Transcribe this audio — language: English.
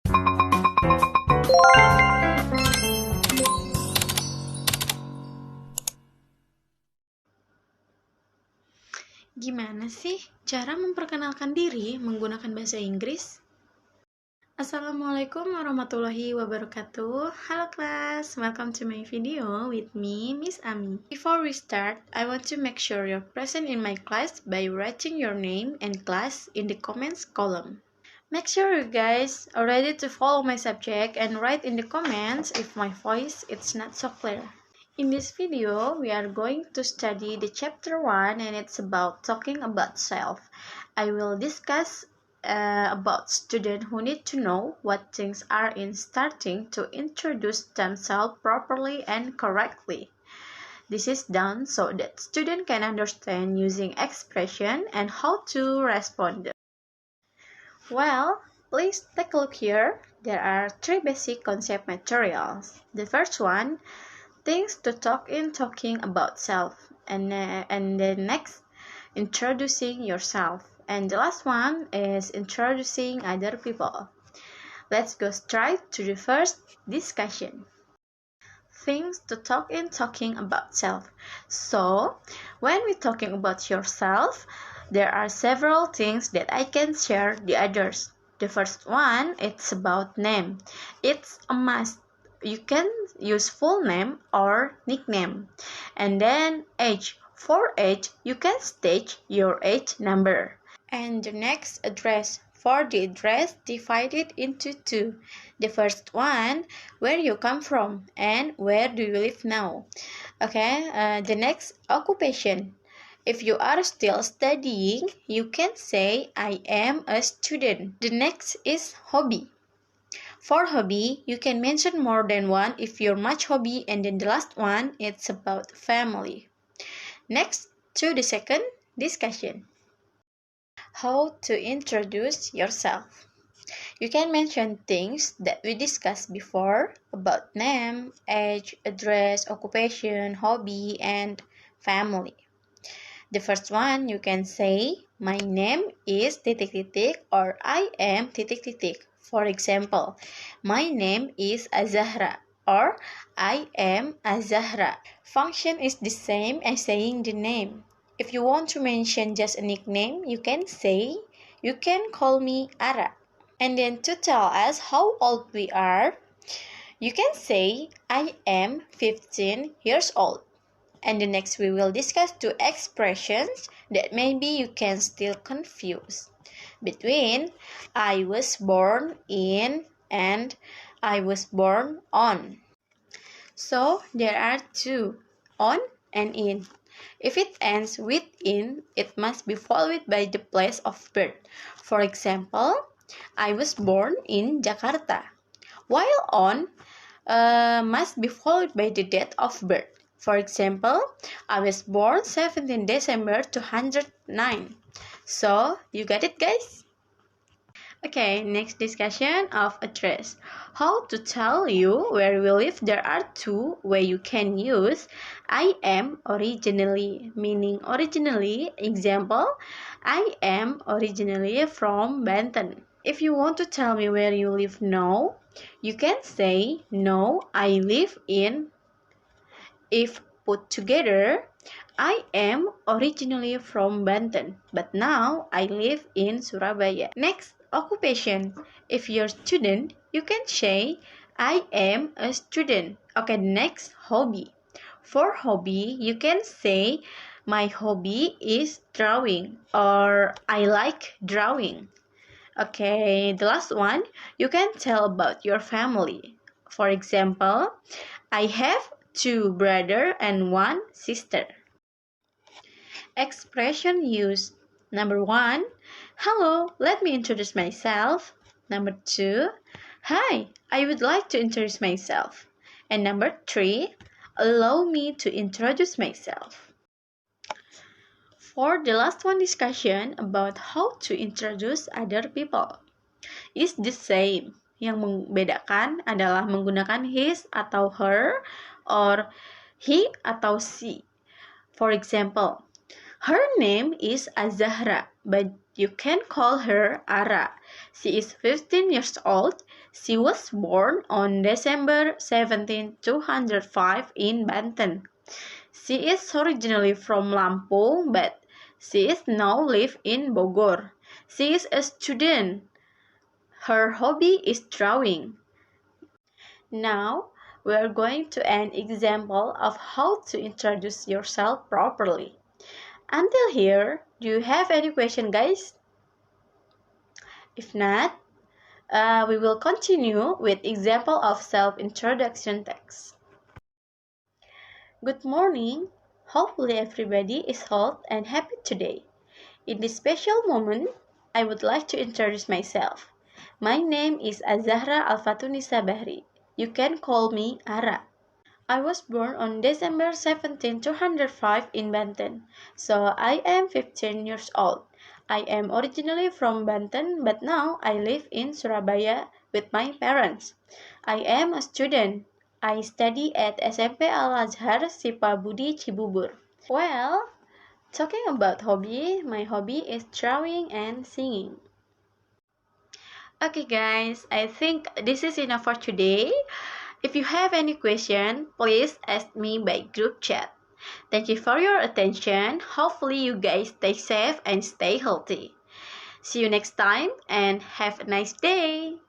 Gimana sih cara memperkenalkan diri menggunakan bahasa Inggris? Assalamualaikum warahmatullahi wabarakatuh. Halo class, welcome to my video with me, Miss Ami. Before we start, I want to make sure you're present in my class by writing your name and class in the comments column. Make sure you guys are ready to follow my subject and write in the comments if my voice is not so clear. In this video, we are going to study the chapter 1 and it's about talking about self. I will discuss about students who need to know what things are in starting to introduce themselves properly and correctly. This is done so that students can understand using expression and how to respond. Well, please take a look here. There are 3 basic concept materials. The first one, things to talk in talking about self, and then next, introducing yourself, and the last one is introducing other people. Let's go straight to the first discussion. Things to talk in talking about self. So when we're talking about yourself, there are several things that I can share the others. The first one, it's about name. It's a must. You can use full name or nickname. And then age. For age, you can state your age number. And the next, address. For the address, divide it into 2. The first one, where you come from and where do you live now. Okay, the next, occupation. If you are still studying, you can say I am a student. The next is hobby. For hobby, you can mention more than one if you're much hobby, and then the last one, it's about family. Next, to the second discussion. How to introduce yourself. You can mention things that we discussed before about name, age, address, occupation, hobby, and family. The first one, you can say, my name is titik titik or I am titik titik. For example, my name is Azahra or I am Azahra. Function is the same as saying the name. If you want to mention just a nickname, you can say, you can call me Ara. And then to tell us how old we are, you can say, I am 15 years old. And the next we will discuss 2 expressions that maybe you can still confuse between I was born in and I was born on. So there are 2, on and in. If it ends with in, it must be followed by the place of birth. For example, I was born in Jakarta. While on must be followed by the date of birth. For example, I was born 17 December 209. So, you got it, guys? Okay, next discussion of address. How to tell you where we live? There are 2 ways you can use I am originally, meaning originally. Example, I am originally from Banten. If you want to tell me where you live now, you can say, no, I live in. If put together, I am originally from Banten, but now I live in Surabaya. Next, occupation. If you're a student, you can say, I am a student. Okay, next, hobby. For hobby, you can say, my hobby is drawing or I like drawing. Okay, the last one, you can tell about your family. For example, I have 2 brothers and 1 sister. Expression used. Number 1, hello, let me introduce myself. Number 2, hi, I would like to introduce myself. And number 3, allow me to introduce myself. For the last one discussion about how to introduce other people is the same. Yang membedakan adalah menggunakan his atau her or he atau she. For example, Her name is Azahra, but you can call her Ara. She is 15 years old. She was born on December 17, 205 in Banten. She is originally from Lampung, but she is now live in Bogor. She is a student. Her hobby is drawing. Now, we are going to an example of how to introduce yourself properly. Until here, do you have any question, guys? If not, we will continue with example of self-introduction text. Good morning. Hopefully everybody is healthy and happy today. In this special moment, I would like to introduce myself. My name is Azahra Alfatunisa Bahri. You can call me Ara. I was born on December 17, 205 in Banten, so I am 15 years old. I am originally from Banten, but now I live in Surabaya with my parents. I am a student. I study at SMP Al-Azhar Sipa Budi Cibubur. Well, talking about hobby, my hobby is drawing and singing. Okay guys, I think this is enough for today. If you have any question, please ask me by group chat. Thank you for your attention. Hopefully you guys stay safe and stay healthy. See you next time and have a nice day.